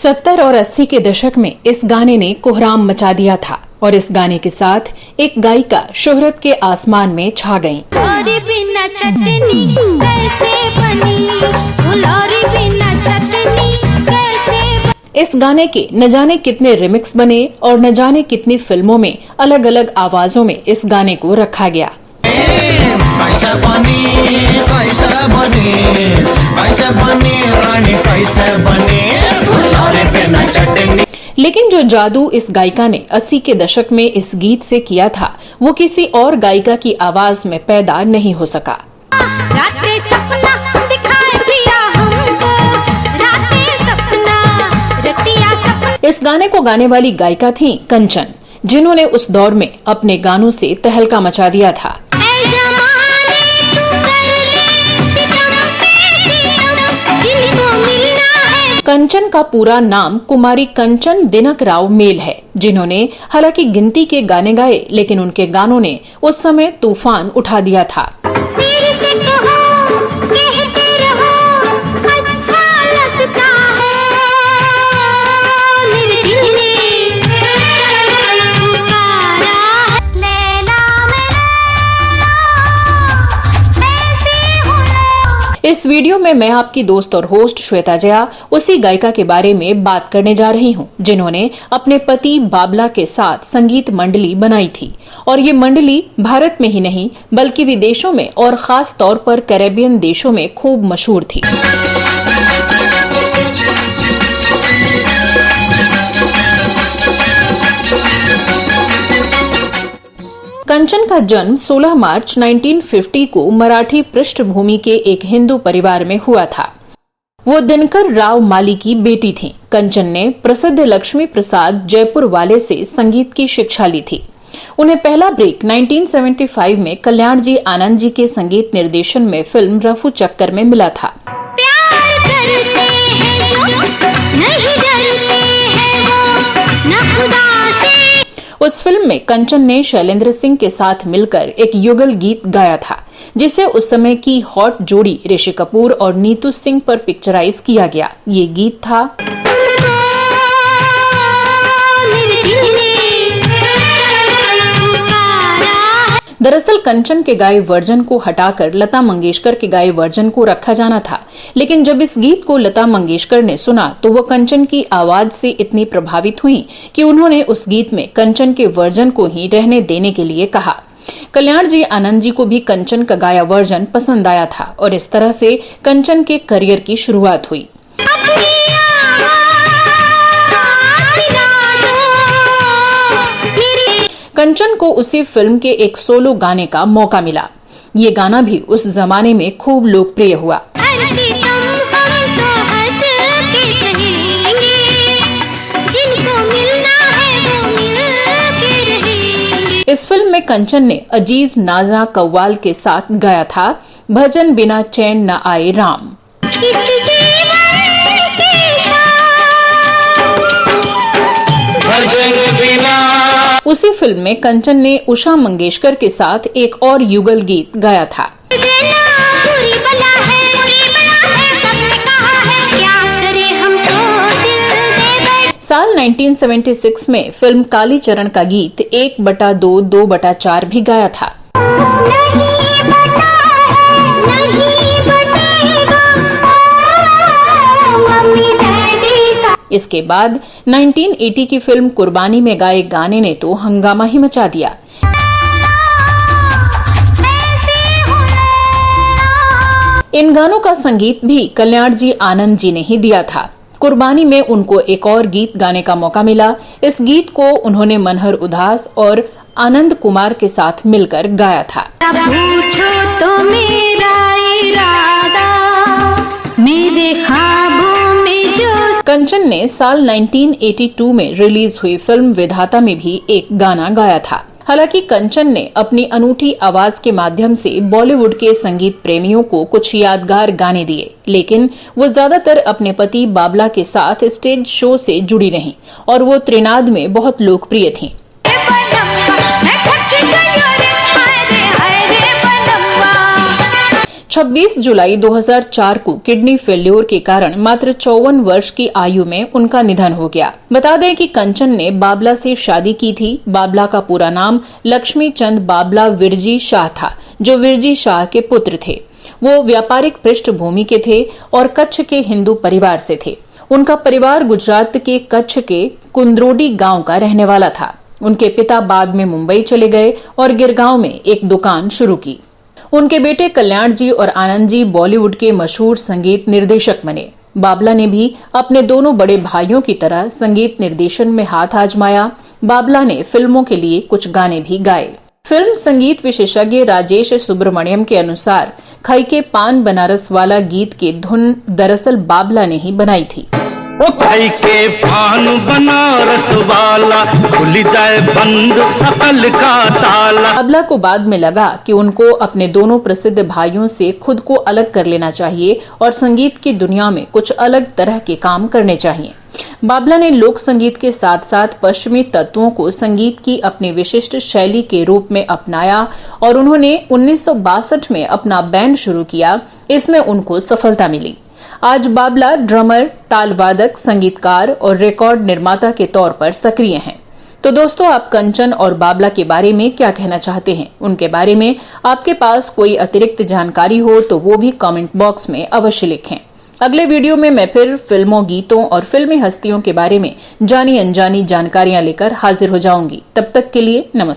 70 और 80 के दशक में इस गाने ने कोहराम मचा दिया था और इस गाने के साथ एक गायिका शोहरत के आसमान में छा गईं। बिना चटनी कैसे बनी, बिना चटनी कैसे। इस गाने के न जाने कितने रिमिक्स बने और न जाने कितनी फिल्मों में अलग अलग आवाजों में इस गाने को रखा गया। कैसे बनी, कैसे बनी, कैसे बनी रानी, कैसे बनी बिना चटनी। लेकिन जो जादू इस गायिका ने 80 के दशक में इस गीत से किया था वो किसी और गायिका की आवाज में पैदा नहीं हो सका। रातें सपना दिखाए पिया हमको, रातें सपना, रतिया सपना। इस गाने को गाने वाली गायिका थी कंचन, जिन्होंने उस दौर में अपने गानों से तहलका मचा दिया था। कंचन का पूरा नाम कुमारी कंचन दिनक राव मेल है, जिन्होंने हालांकि गिनती के गाने गाए, लेकिन उनके गानों ने उस समय तूफान उठा दिया था। इस वीडियो में मैं आपकी दोस्त और होस्ट श्वेता जया उसी गायिका के बारे में बात करने जा रही हूं, जिन्होंने अपने पति बाबला के साथ संगीत मंडली बनाई थी और ये मंडली भारत में ही नहीं बल्कि विदेशों में और खास तौर पर कैरेबियन देशों में खूब मशहूर थी। कंचन का जन्म 16 मार्च 1950 को मराठी पृष्ठभूमि के एक हिंदू परिवार में हुआ था। वो दिनकर राव माली की बेटी थीं। कंचन ने प्रसिद्ध लक्ष्मी प्रसाद जयपुर वाले से संगीत की शिक्षा ली थी। उन्हें पहला ब्रेक 1975 में कल्याण जी आनंद जी के संगीत निर्देशन में फिल्म रफू चक्कर में मिला था। प्यार करते हैं जो, नहीं डरते हैं वो, न खुदा से। उस फिल्म में कंचन ने शैलेंद्र सिंह के साथ मिलकर एक युगल गीत गाया था, जिसे उस समय की हॉट जोड़ी ऋषि कपूर और नीतू सिंह पर पिक्चराइज किया गया। ये गीत था दरअसल कंचन के गाए वर्जन को हटाकर लता मंगेशकर के गाए वर्जन को रखा जाना था, लेकिन जब इस गीत को लता मंगेशकर ने सुना तो वो कंचन की आवाज से इतनी प्रभावित हुई कि उन्होंने उस गीत में कंचन के वर्जन को ही रहने देने के लिए कहा। कल्याण जी आनंद जी को भी कंचन का गाया वर्जन पसंद आया था और इस तरह से कंचन के करियर की शुरुआत हुई। कंचन को उसी फिल्म के एक सोलो गाने का मौका मिला। ये गाना भी उस जमाने में खूब लोकप्रिय हुआ। इस फिल्म में कंचन ने अजीज नाजा कव्वाल के साथ गाया था भजन बिना चैन न आए राम। उसी फिल्म में कंचन ने उषा मंगेशकर के साथ एक और युगल गीत गाया था। साल 1976 में फिल्म काली चरण का गीत 1/2 2/4 भी गाया था। इसके बाद 1980 की फिल्म कुर्बानी में गाए गाने ने तो हंगामा ही मचा दिया। इन गानों का संगीत भी कल्याण जी आनंद जी ने ही दिया था। कुर्बानी में उनको एक और गीत गाने का मौका मिला। इस गीत को उन्होंने मनहर उदास और आनंद कुमार के साथ मिलकर गाया था। पूछो तो मेरा इरादा, मेरे ख्वाबों में जो। कंचन ने साल 1982 में रिलीज हुई फिल्म विधाता में भी एक गाना गाया था। हालांकि कंचन ने अपनी अनूठी आवाज के माध्यम से बॉलीवुड के संगीत प्रेमियों को कुछ यादगार गाने दिए, लेकिन वो ज्यादातर अपने पति बाबला के साथ स्टेज शो से जुड़ी रहीं और वो त्रिनाद में बहुत लोकप्रिय थीं। 26 जुलाई 2004 को किडनी फेल्योर के कारण मात्र 54 वर्ष की आयु में उनका निधन हो गया। बता दें कि कंचन ने बाबला से शादी की थी। बाबला का पूरा नाम लक्ष्मी चंद बाबला विरजी शाह था, जो विरजी शाह के पुत्र थे। वो व्यापारिक पृष्ठभूमि के थे और कच्छ के हिंदू परिवार से थे। उनका परिवार गुजरात के कच्छ के कुंद्रोडी गांव का रहने वाला था। उनके पिता बाद में मुंबई चले गए और गिरगांव में एक दुकान शुरू की। उनके बेटे कल्याण जी और आनंद जी बॉलीवुड के मशहूर संगीत निर्देशक बने। बाबला ने भी अपने दोनों बड़े भाइयों की तरह संगीत निर्देशन में हाथ आजमाया। बाबला ने फिल्मों के लिए कुछ गाने भी गाए। फिल्म संगीत विशेषज्ञ राजेश सुब्रमण्यम के अनुसार खाई के पान बनारस वाला गीत की धुन दरअसल बाबला ने ही बनाई थी। ओ खाई के पान बनारस वाला खुल जाए बंद अकल का ताला। बाबला को बाद में लगा कि उनको अपने दोनों प्रसिद्ध भाइयों से खुद को अलग कर लेना चाहिए और संगीत की दुनिया में कुछ अलग तरह के काम करने चाहिए। बाबला ने लोक संगीत के साथ साथ पश्चिमी तत्वों को संगीत की अपनी विशिष्ट शैली के रूप में अपनाया और उन्होंने 1962 में अपना बैंड शुरू किया। इसमें उनको सफलता मिली। आज बाबला ड्रमर, तालवादक, संगीतकार और रिकॉर्ड निर्माता के तौर पर सक्रिय हैं। तो दोस्तों, आप कंचन और बाबला के बारे में क्या कहना चाहते हैं? उनके बारे में आपके पास कोई अतिरिक्त जानकारी हो तो वो भी कमेंट बॉक्स में अवश्य लिखें। अगले वीडियो में मैं फिर फिल्मों, गीतों और फिल्मी हस्तियों के बारे में जानी अनजानी जानकारियां लेकर हाजिर हो जाऊंगी। तब तक के लिए नमस्कार।